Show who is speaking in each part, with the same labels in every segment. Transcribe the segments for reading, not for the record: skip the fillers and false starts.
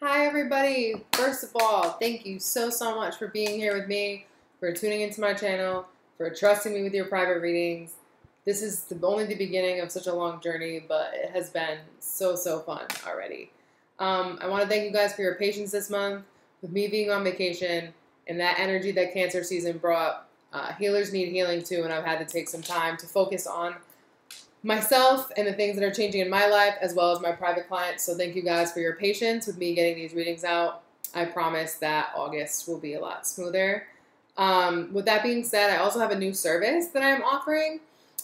Speaker 1: Hi everybody! First of all, thank you so much for being here with me, for tuning into my channel, for trusting me with your private readings. This is only the beginning of such a long journey, but it has been so fun already. I want to thank you guys for your patience this month with me being on vacation and that energy that Cancer season brought. Healers need healing too, and I've had to take some time to focus on myself and the things that are changing in my life as well as my private clients. So thank you guys for your patience with me getting these readings out. I promise that August will be a lot smoother. With that being said, I also have a new service that I'm offering.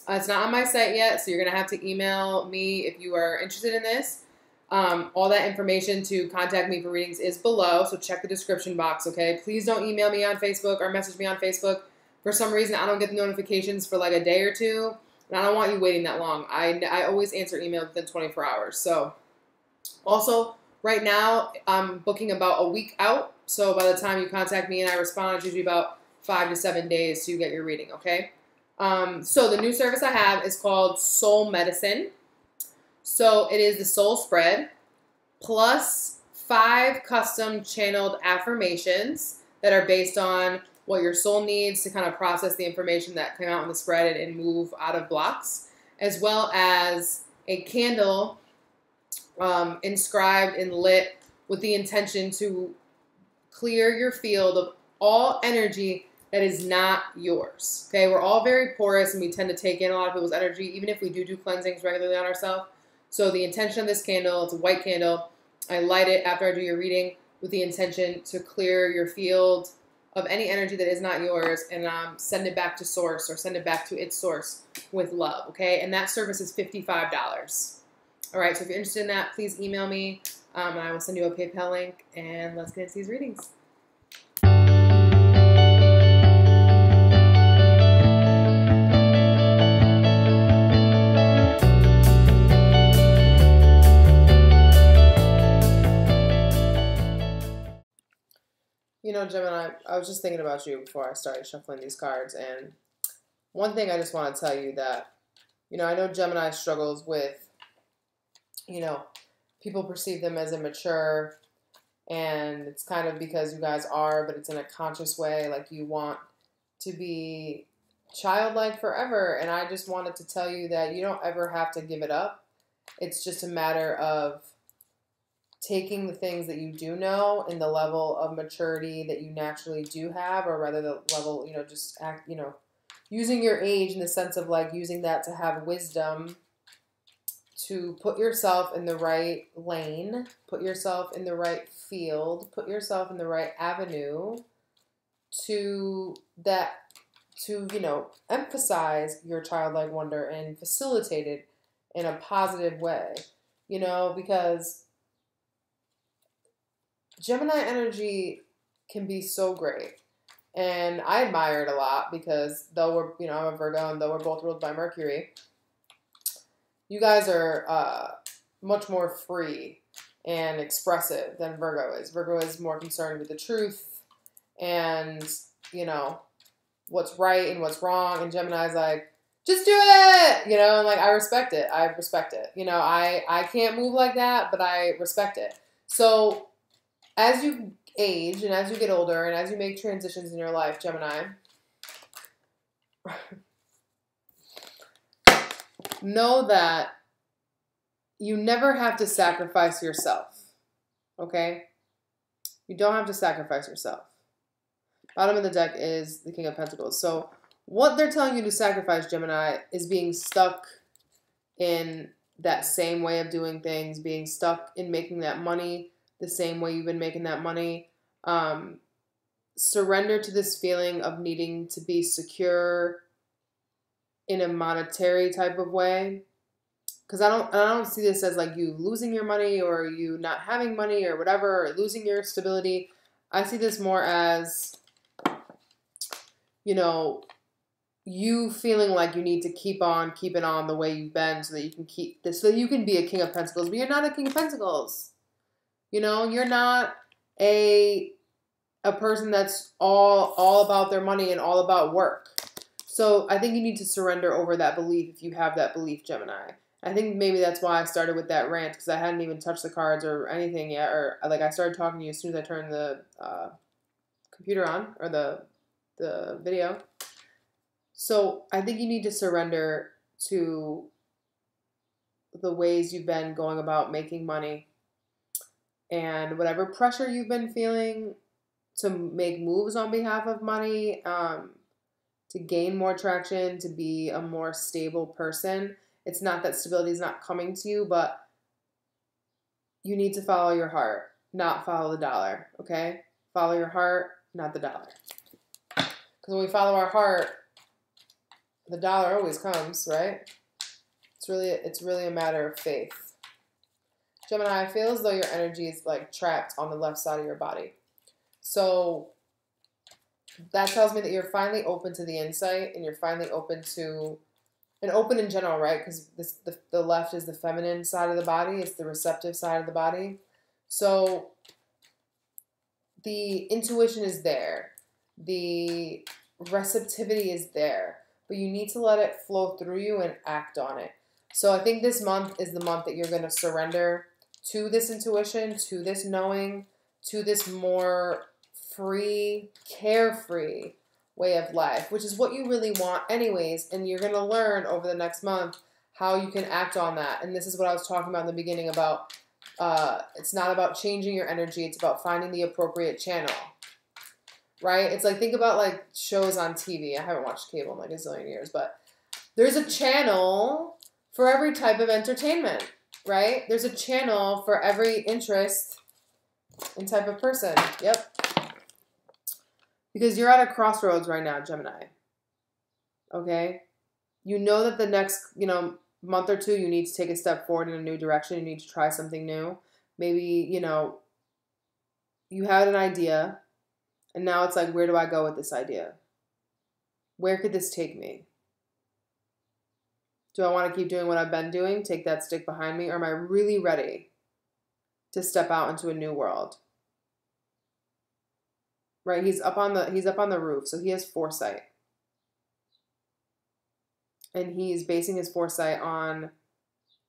Speaker 1: It's not on my site yet, so you're going to have to email me if you are interested in this. All that information to contact me for readings is below, so check the description box, okay? Please don't email me on Facebook or message me on Facebook. For some reason, I don't get the notifications for like a day or two, and I don't want you waiting that long. I always answer email within 24 hours. So also, right now, I'm booking about a week out, so by the time you contact me and I respond, it's usually about 5 to 7 days to get your reading, okay? So the new service I have is called Soul Medicine. So it is the soul spread plus 5 custom channeled affirmations that are based on what your soul needs to kind of process the information that came out in the spread and move out of blocks, as well as a candle inscribed and lit with the intention to clear your field of all energy that is not yours. Okay, we're all very porous and we tend to take in a lot of people's energy, even if we do cleansings regularly on ourselves. So the intention of this candle, it's a white candle. I light it after I do your reading with the intention to clear your field of any energy that is not yours and send it back to source or send it back to its source with love, okay? And that service is $55. All right, so if you're interested in that, please email me and I will send you a PayPal link and let's get into these readings. You know, Gemini, I was just thinking about you before I started shuffling these cards, and one thing I just want to tell you that, you know, I know Gemini struggles with, you know, people perceive them as immature, and it's kind of because you guys are, but it's in a conscious way, like you want to be childlike forever, and I just wanted to tell you that you don't ever have to give it up. It's just a matter of taking the things that you do know and the level of maturity that you naturally do have, or rather the level, you know, just act, you know, using your age in the sense of like using that to have wisdom to put yourself in the right lane, put yourself in the right field, put yourself in the right avenue to you know, emphasize your childlike wonder and facilitate it in a positive way, you know, because Gemini energy can be so great. And I admire it a lot because though we're, you know, I'm a Virgo and though we're both ruled by Mercury, you guys are much more free and expressive than Virgo is. Virgo is more concerned with the truth and, you know, what's right and what's wrong. And Gemini's like, just do it, you know, and like, I respect it. I respect it. You know, I can't move like that, but I respect it. So as you age and as you get older and as you make transitions in your life, Gemini, know that you never have to sacrifice yourself, okay? You don't have to sacrifice yourself. Bottom of the deck is the King of Pentacles. So what they're telling you to sacrifice, Gemini, is being stuck in that same way of doing things, being stuck in making that money the same way you've been making that money. Surrender to this feeling of needing to be secure in a monetary type of way. Because I don't see this as like you losing your money or you not having money or whatever, or losing your stability. I see this more as, you know, you feeling like you need to keep on keeping on the way you've been so that you can keep this, so that you can be a King of Pentacles, but you're not a King of Pentacles. You know, you're not a person that's all about their money and all about work. So I think you need to surrender over that belief if you have that belief, Gemini. I think maybe that's why I started with that rant, because I hadn't even touched the cards or anything yet. Or like I started talking to you as soon as I turned the computer on, or the video. So I think you need to surrender to the ways you've been going about making money, and whatever pressure you've been feeling to make moves on behalf of money, to gain more traction, to be a more stable person. It's not that stability is not coming to you, but you need to follow your heart, not follow the dollar, okay? Follow your heart, not the dollar. Because when we follow our heart, the dollar always comes, right? It's really a matter of faith. Gemini, I feel as though your energy is like trapped on the left side of your body. So that tells me that you're finally open to the insight, and you're finally open to, and open in general, right? Because the left is the feminine side of the body. It's the receptive side of the body. So the intuition is there. The receptivity is there. But you need to let it flow through you and act on it. So I think this month is the month that you're going to surrender to this intuition, to this knowing, to this more free, carefree way of life, which is what you really want anyways. And you're going to learn over the next month how you can act on that. And this is what I was talking about in the beginning about, it's not about changing your energy. It's about finding the appropriate channel, right? It's like, think about like shows on TV. I haven't watched cable in like a zillion years, but there's a channel for every type of entertainment, right? There's a channel for every interest and type of person. Yep. Because you're at a crossroads right now, Gemini. Okay? You know that the next, month or two, you need to take a step forward in a new direction. You need to try something new. Maybe, you had an idea, and now it's like, where do I go with this idea? Where could this take me? Do I want to keep doing what I've been doing, take that stick behind me, or am I really ready to step out into a new world? Right? He's up on the roof, so he has foresight. And he's basing his foresight on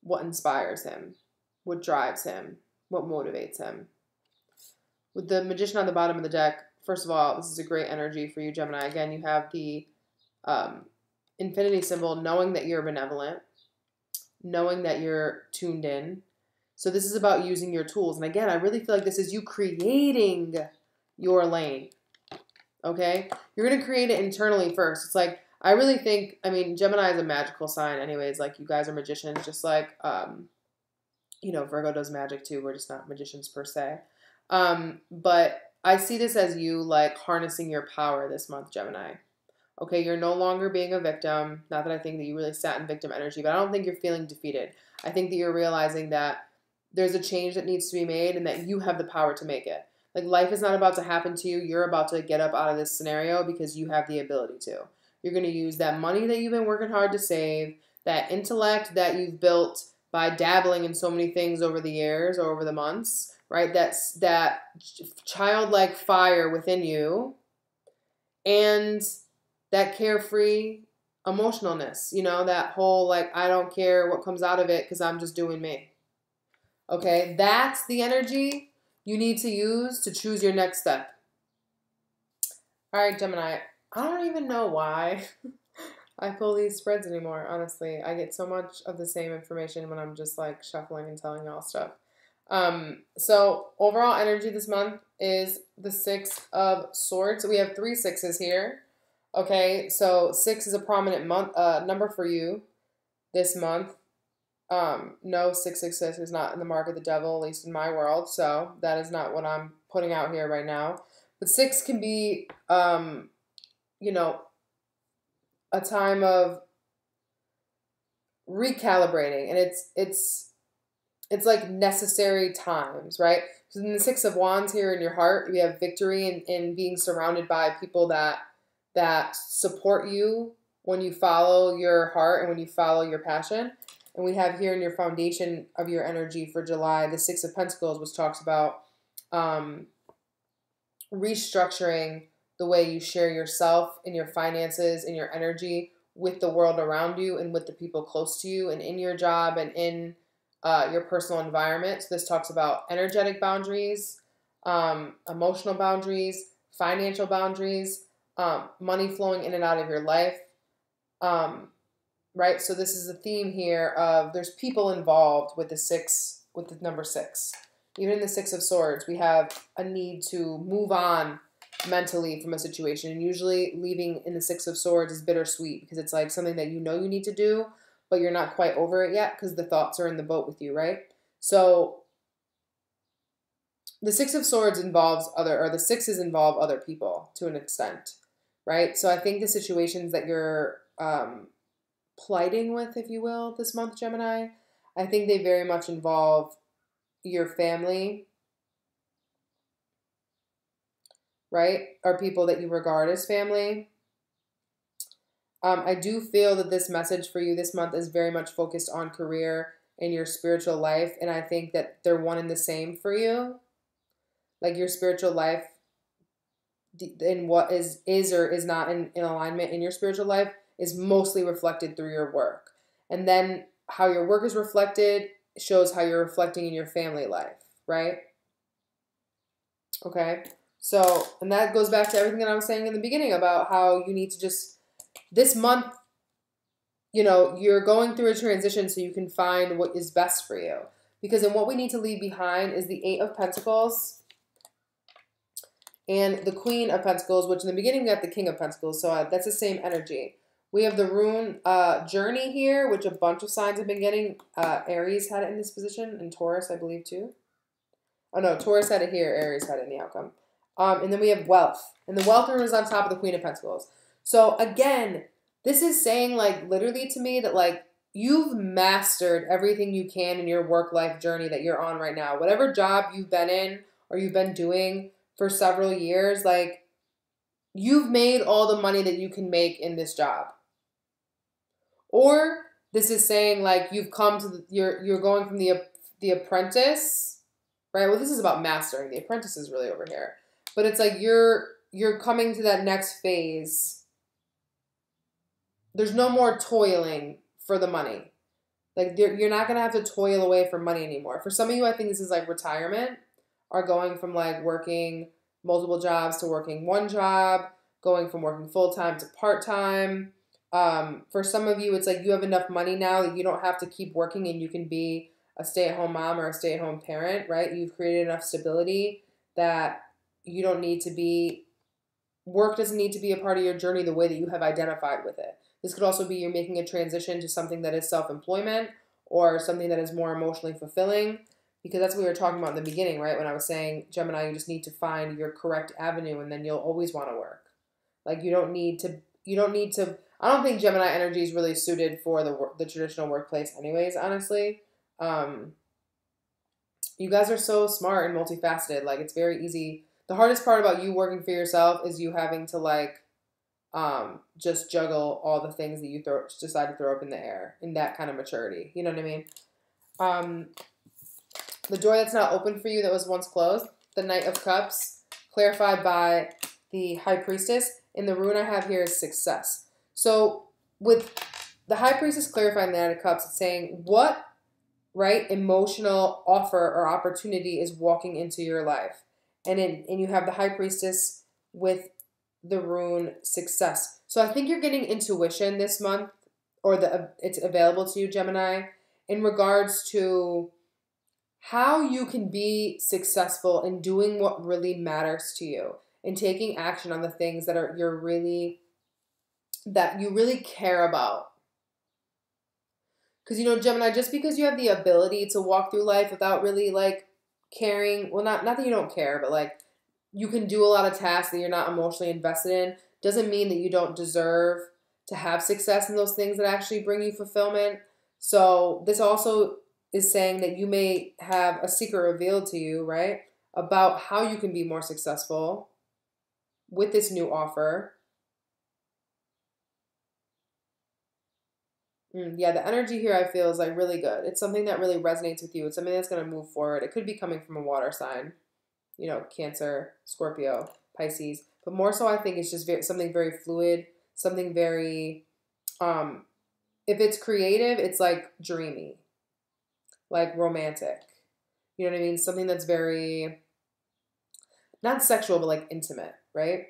Speaker 1: what inspires him, what drives him, what motivates him. With the Magician on the bottom of the deck, first of all, this is a great energy for you, Gemini. Again, you have the infinity symbol, knowing that you're benevolent, knowing that you're tuned in. So this is about using your tools. And again, I really feel like this is you creating your lane. Okay? You're going to create it internally first. It's like, I really think, Gemini is a magical sign anyways. Like, you guys are magicians, just like, Virgo does magic too. We're just not magicians per se. But I see this as you, like, harnessing your power this month, Gemini. Okay, you're no longer being a victim. Not that I think that you really sat in victim energy, but I don't think you're feeling defeated. I think that you're realizing that there's a change that needs to be made and that you have the power to make it. Like, life is not about to happen to you. You're about to get up out of this scenario because you have the ability to. You're going to use that money that you've been working hard to save, that intellect that you've built by dabbling in so many things over the years or over the months, right? That's that childlike fire within you, and that carefree emotionalness, that whole, like, I don't care what comes out of it because I'm just doing me. Okay, that's the energy you need to use to choose your next step. All right, Gemini, I don't even know why I pull these spreads anymore, honestly. I get so much of the same information when I'm just, like, shuffling and telling y'all stuff. So overall energy this month is the Six of Swords. We have 3 sixes here. Okay, so 6 is a prominent number for you this month. No, 666 is not in the mark of the devil, at least in my world. So that is not what I'm putting out here right now. But 6 can be, a time of recalibrating, and it's like necessary times, right? So in the 6 of Wands here in your heart, you have victory in being surrounded by people that support you when you follow your heart and when you follow your passion. And we have here in your foundation of your energy for July, the 6 of Pentacles, which talks about restructuring the way you share yourself and your finances and your energy with the world around you and with the people close to you and in your job and in your personal environment. So this talks about energetic boundaries, emotional boundaries, financial boundaries, money flowing in and out of your life. Right? So this is a theme here of there's people involved with the number 6. Even in the 6 of Swords, we have a need to move on mentally from a situation. And usually leaving in the 6 of Swords is bittersweet because it's like something that you know you need to do, but you're not quite over it yet because the thoughts are in the boat with you, right? So the 6 of Swords the sixes involve other people to an extent, right? So I think the situations that you're plighting with, if you will, this month, Gemini, I think they very much involve your family, right? Or people that you regard as family. I do feel that this message for you this month is very much focused on career and your spiritual life. And I think that they're one and the same for you. Like your spiritual life and what is or is not in alignment in your spiritual life is mostly reflected through your work. And then how your work is reflected shows how you're reflecting in your family life, right? Okay. So, and that goes back to everything that I was saying in the beginning about how you need to just, this month, you're going through a transition so you can find what is best for you. Because then what we need to leave behind is the 8 of Pentacles and the Queen of Pentacles, which in the beginning we got the King of Pentacles. So that's the same energy. We have the rune Journey here, which a bunch of signs have been getting. Aries had it in this position, and Taurus, I believe, too. Oh, no, Taurus had it here. Aries had it in the outcome. And then we have Wealth. And the Wealth rune is on top of the Queen of Pentacles. So, again, this is saying, like, literally to me that, like, you've mastered everything you can in your work-life journey that you're on right now. Whatever job you've been in or you've been doing for several years, like, you've made all the money that you can make in this job. Or this is saying, like, you've come to you're going from the apprentice, right? Well, this is about mastering. The apprentice is really over here. But it's like you're coming to that next phase. There's no more toiling for the money. Like, you're not going to have to toil away for money anymore. For some of you, I think this is like retirement, or going from like working multiple jobs to working one job, going from working full-time to part-time. For some of you, it's like you have enough money now that you don't have to keep working and you can be a stay-at-home mom or a stay-at-home parent, right? You've created enough stability that you don't need to be, work doesn't need to be a part of your journey the way that you have identified with it. This could also be you're making a transition to something that is self-employment or something that is more emotionally fulfilling, because that's what we were talking about in the beginning, right? When I was saying, Gemini, you just need to find your correct avenue and then you'll always want to work. Like you don't need to, I don't think Gemini energy is really suited for the traditional workplace anyways, honestly. You guys are so smart and multifaceted. Like, it's very easy. The hardest part about you working for yourself is you having to, like, just juggle all the things that you decide to throw up in the air in that kind of maturity. You know what I mean? The door that's not open for you that was once closed, the Knight of Cups, clarified by the High Priestess. And the rune I have here is Success. So with the High Priestess clarifying the Knight of Cups, it's saying what, right, emotional offer or opportunity is walking into your life. And you have the High Priestess with the rune Success. So I think you're getting intuition this month, or it's available to you, Gemini, in regards to how you can be successful in doing what really matters to you and taking action on the things that you really care about. Because, Gemini, just because you have the ability to walk through life without really, like, caring, well, not that you don't care, but, like, you can do a lot of tasks that you're not emotionally invested in, doesn't mean that you don't deserve to have success in those things that actually bring you fulfillment. So this also is saying that you may have a secret revealed to you, right, about how you can be more successful with this new offer. Yeah, the energy here I feel is like really good. It's something that really resonates with you. It's something that's going to move forward. It could be coming from a water sign, Cancer, Scorpio, Pisces. But more so I think it's just something very fluid, something very If it's creative, it's like dreamy, like romantic. You know what I mean? Something that's very, not sexual, but like intimate, right?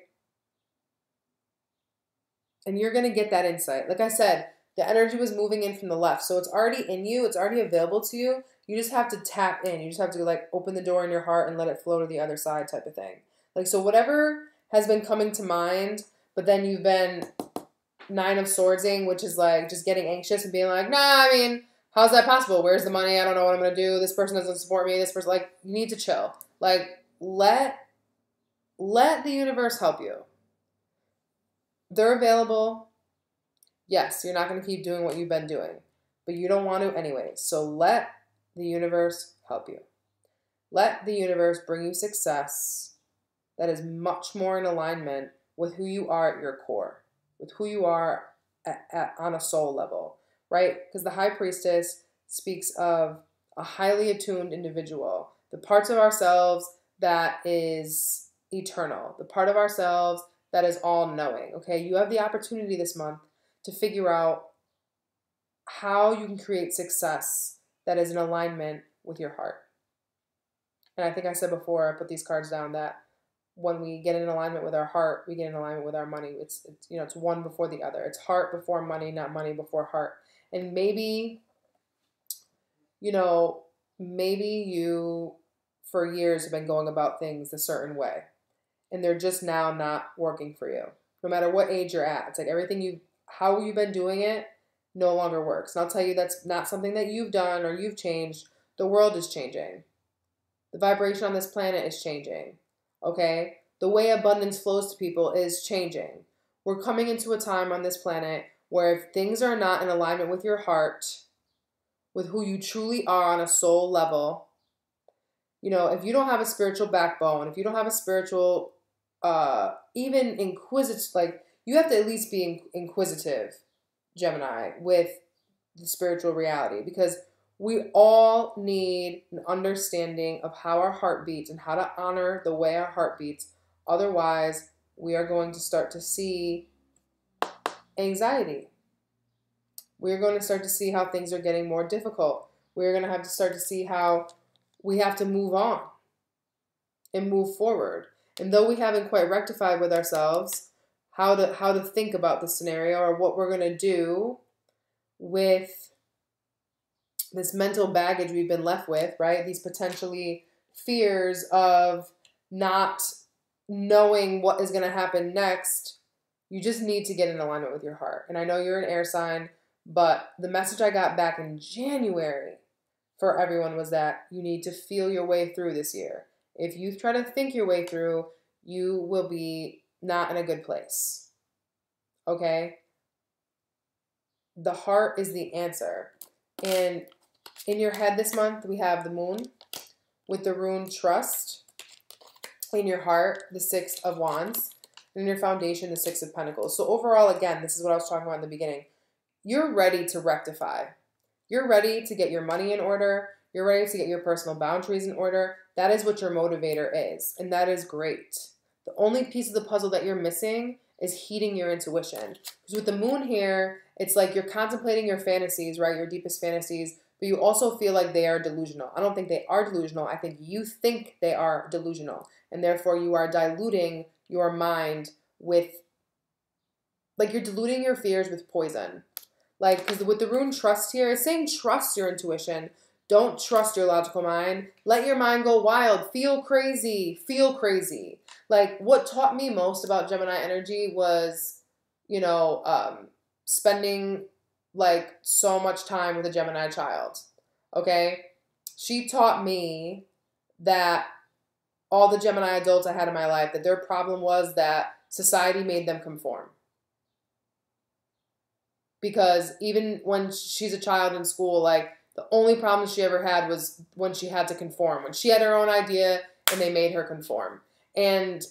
Speaker 1: And you're going to get that insight. Like I said, the energy was moving in from the left. So it's already in you. It's already available to you. You just have to tap in. You just have to like open the door in your heart and let it flow to the other side type of thing. Like, so whatever has been coming to mind, but then you've been 9 of Swordsing, which is like just getting anxious and being like, nah, I mean, how's that possible? Where's the money? I don't know what I'm going to do. This person doesn't support me. This person, like, you need to chill. Like, let the universe help you. They're available. Yes, you're not going to keep doing what you've been doing, but you don't want to anyway. So let the universe help you. Let the universe bring you success that is much more in alignment with who you are at your core, with who you are on a soul level, right? Because the High Priestess speaks of a highly attuned individual, the parts of ourselves that is eternal, the part of ourselves that is all-knowing, okay? You have the opportunity this month to figure out how you can create success that is in alignment with your heart. And I think I said before, I put these cards down, that when we get in alignment with our heart, we get in alignment with our money. It's you know, it's one before the other. It's heart before money, not money before heart. And maybe, you know, maybe you for years have been going about things a certain way, and they're just now not working for you. No matter what age you're at, it's like everything how you've been doing it no longer works. And I'll tell you, that's not something that you've done or you've changed. The world is changing. The vibration on this planet is changing. Okay? The way abundance flows to people is changing. We're coming into a time on this planet where if things are not in alignment with your heart, with who you truly are on a soul level, you know, if you don't have a spiritual backbone, if you don't have a spiritual, even inquisitive, like, you have to at least be inquisitive, Gemini, with the spiritual reality, because we all need an understanding of how our heart beats and how to honor the way our heart beats. Otherwise, we are going to start to see anxiety. We're going to start to see how things are getting more difficult. We're going to have to start to see how we have to move on and move forward. And though we haven't quite rectified with ourselves how to think about the scenario or what we're going to do with this mental baggage we've been left with, right? These potentially fears of not knowing what is going to happen next. You just need to get in alignment with your heart. And I know you're an air sign, but the message I got back in January for everyone was that you need to feel your way through this year. If you try to think your way through, you will be not in a good place. Okay? The heart is the answer. And in your head this month, we have the moon with the rune trust. In your heart, the 6 of wands. And in your foundation, the 6 of pentacles. So overall, again, this is what I was talking about in the beginning. You're ready to rectify. You're ready to get your money in order. You're ready to get your personal boundaries in order. That is what your motivator is. And that is great. The only piece of the puzzle that you're missing is heeding your intuition. Because with the moon here, it's like you're contemplating your fantasies, right? Your deepest fantasies. But you also feel like they are delusional. I don't think they are delusional. I think you think they are delusional. And therefore you are diluting your mind with, like, you're diluting your fears with poison. Like, because with the rune trust here, it's saying trust your intuition. Don't trust your logical mind. Let your mind go wild. Feel crazy. Feel crazy. Like, what taught me most about Gemini energy was, you know, spending, like, so much time with a Gemini child. Okay? She taught me that all the Gemini adults I had in my life, that their problem was that society made them conform. Because even when she's a child in school, like, the only problem she ever had was when she had to conform. When she had her own idea and they made her conform. And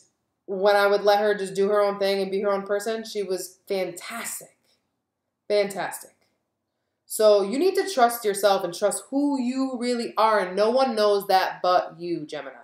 Speaker 1: when I would let her just do her own thing and be her own person, she was fantastic. Fantastic. So you need to trust yourself and trust who you really are. And no one knows that but you, Gemini.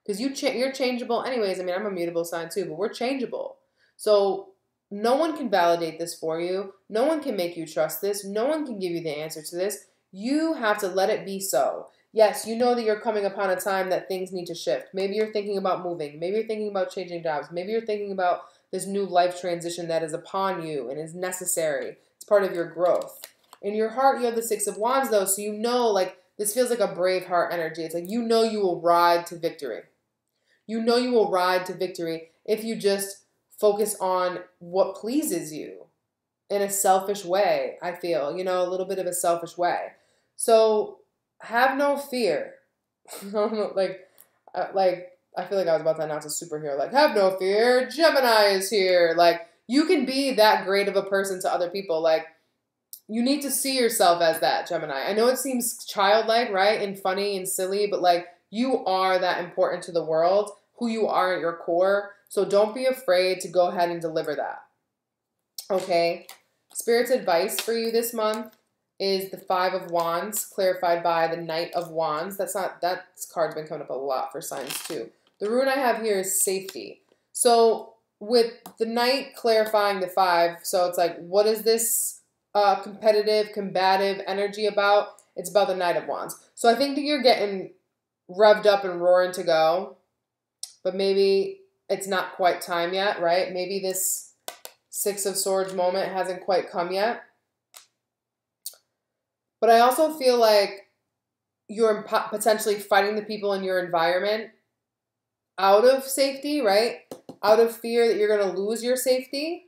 Speaker 1: Because you're changeable anyways. I mean, I'm a mutable sign too, but we're changeable. So no one can validate this for you. No one can make you trust this. No one can give you the answer to this. You have to let it be so. Yes, you know that you're coming upon a time that things need to shift. Maybe you're thinking about moving. Maybe you're thinking about changing jobs. Maybe you're thinking about this new life transition that is upon you and is necessary. It's part of your growth. In your heart, you have the Six of Wands, though, so you know, like, this feels like a brave heart energy. It's like you know you will ride to victory. You know you will ride to victory if you just focus on what pleases you in a selfish way, I feel. You know, a little bit of a selfish way. So have no fear. like, I feel like I was about to announce a superhero. Like, have no fear, Gemini is here. Like, you can be that great of a person to other people. Like, you need to see yourself as that, Gemini. I know it seems childlike, right? And funny and silly, but like, you are that important to the world, who you are at your core. So don't be afraid to go ahead and deliver that. Okay? Spirit's advice for you this month is the Five of Wands, clarified by the Knight of Wands. That card's been coming up a lot for signs too. The rune I have here is safety. So with the Knight clarifying the Five, so it's like, what is this competitive, combative energy about? It's about the Knight of Wands. So I think that you're getting revved up and roaring to go, but maybe it's not quite time yet, right? Maybe this Six of Swords moment hasn't quite come yet. But I also feel like you're potentially fighting the people in your environment out of safety, right? Out of fear that you're going to lose your safety.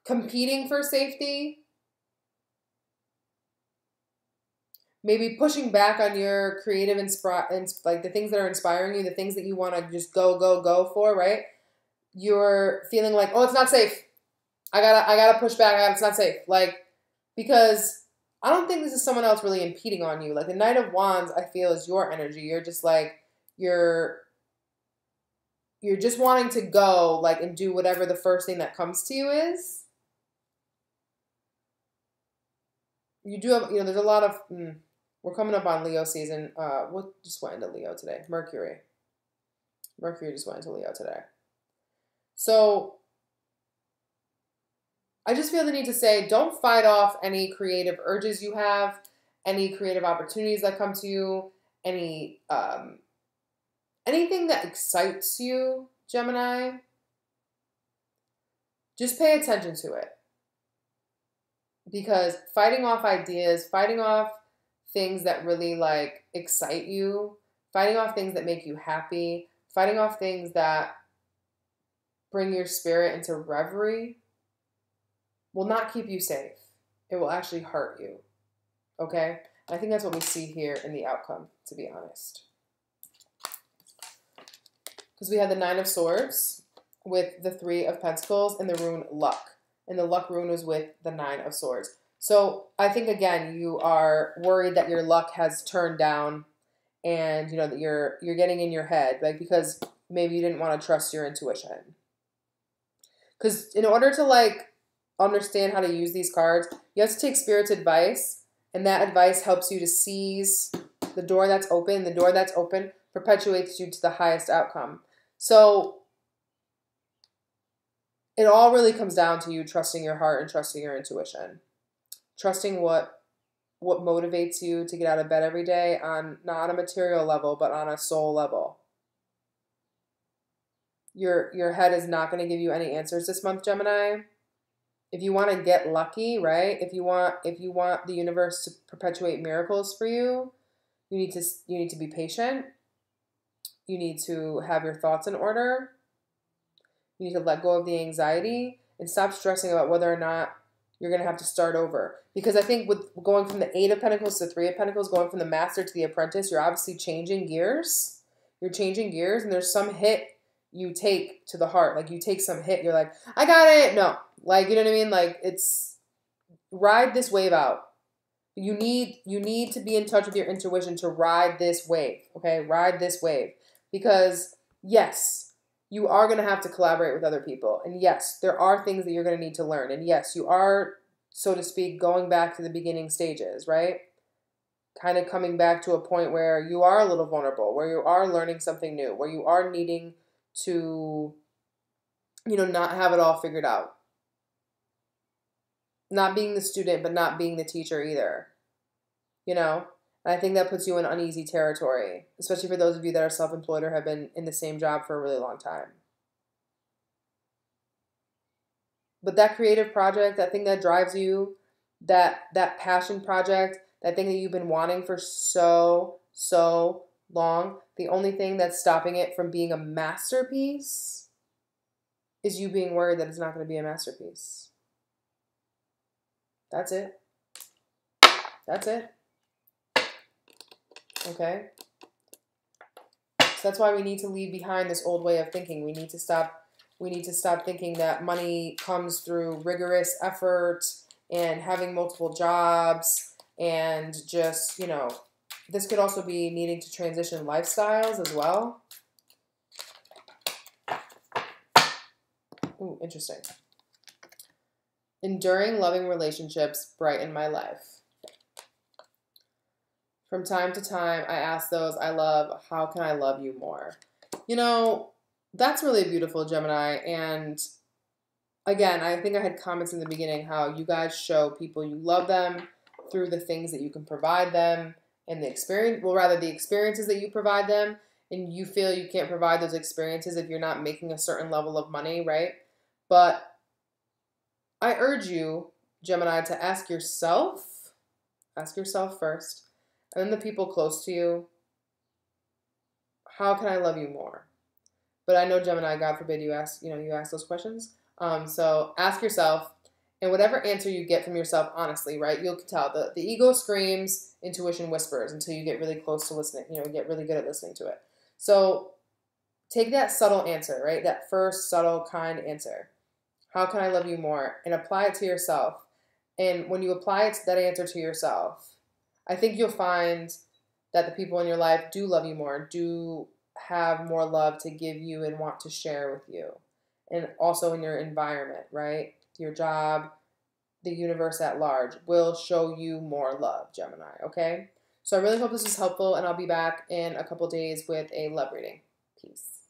Speaker 1: Competing for safety. Maybe pushing back on your creative, like the things that are inspiring you, the things that you want to just go for, right? You're feeling like, oh, it's not safe. I gotta push back. It's not safe. Like, because I don't think this is someone else really impeding on you. Like the Knight of Wands, I feel, is your energy. You're just like, you're just wanting to go, like, and do whatever the first thing that comes to you is. You do have, there's a lot of, we're coming up on Leo season. What just went into Leo today? Mercury. Mercury just went into Leo today. So I just feel the need to say, don't fight off any creative urges you have, any creative opportunities that come to you, any anything that excites you, Gemini. Just pay attention to it. Because fighting off ideas, fighting off things that really like excite you, fighting off things that make you happy, fighting off things that bring your spirit into reverie will not keep you safe. It will actually hurt you. Okay? I think that's what we see here in the outcome, to be honest. Because we have the Nine of Swords with the Three of Pentacles and the rune Luck. And the Luck rune was with the Nine of Swords. So I think, again, you are worried that your luck has turned down and, that you're getting in your head, like, because maybe you didn't want to trust your intuition. Because in order to, like, understand how to use these cards, you have to take Spirit's advice, and that advice helps you to seize the door that's open. The door that's open perpetuates you to the highest outcome. So it all really comes down to you trusting your heart and trusting your intuition. Trusting what motivates you to get out of bed every day on not a material level, but on a soul level. Your head is not going to give you any answers this month, Gemini. If you want to get lucky, right? If you want the universe to perpetuate miracles for you, you need to be patient. You need to have your thoughts in order. You need to let go of the anxiety and stop stressing about whether or not you're going to have to start over. Because I think with going from the Eight of Pentacles to the Three of Pentacles, going from the Master to the Apprentice, you're obviously changing gears. You're changing gears, and there's some hit you take to the heart. Like, you take some hit. You're like, I got it. No. Like, you know what I mean? Like, it's, ride this wave out. You need to be in touch with your intuition to ride this wave. Okay? Ride this wave. Because, yes, you are going to have to collaborate with other people. And yes, there are things that you're going to need to learn. And yes, you are, so to speak, going back to the beginning stages, right? Kind of coming back to a point where you are a little vulnerable, where you are learning something new, where you are needing to not have it all figured out. Not being the student, but not being the teacher either. And I think that puts you in uneasy territory, especially for those of you that are self-employed or have been in the same job for a really long time. But that creative project, that thing that drives you, that passion project, that thing that you've been wanting for so long, the only thing that's stopping it from being a masterpiece is you being worried that it's not going to be a masterpiece. That's it. That's it. Okay? So that's why we need to leave behind this old way of thinking. We need to stop thinking that money comes through rigorous effort and having multiple jobs and just, this could also be needing to transition lifestyles as well. Ooh, interesting. Enduring loving relationships brighten my life. From time to time, I ask those I love, how can I love you more? That's really beautiful, Gemini. And again, I think I had comments in the beginning how you guys show people you love them through the things that you can provide them and the experiences that you provide them. And you feel you can't provide those experiences if you're not making a certain level of money, right? But I urge you, Gemini, to ask yourself first, and then the people close to you, how can I love you more? But I know, Gemini, God forbid you ask those questions. So ask yourself, and whatever answer you get from yourself, honestly, right, you'll tell. The ego screams, intuition whispers until you get really close to listening, get really good at listening to it. So take that subtle answer, right, that first subtle, kind answer. How can I love you more? And apply it to yourself. And when you apply that answer to yourself, I think you'll find that the people in your life do love you more, do have more love to give you and want to share with you. And also in your environment, right? Your job, the universe at large will show you more love, Gemini, okay? So I really hope this was helpful, and I'll be back in a couple days with a love reading. Peace.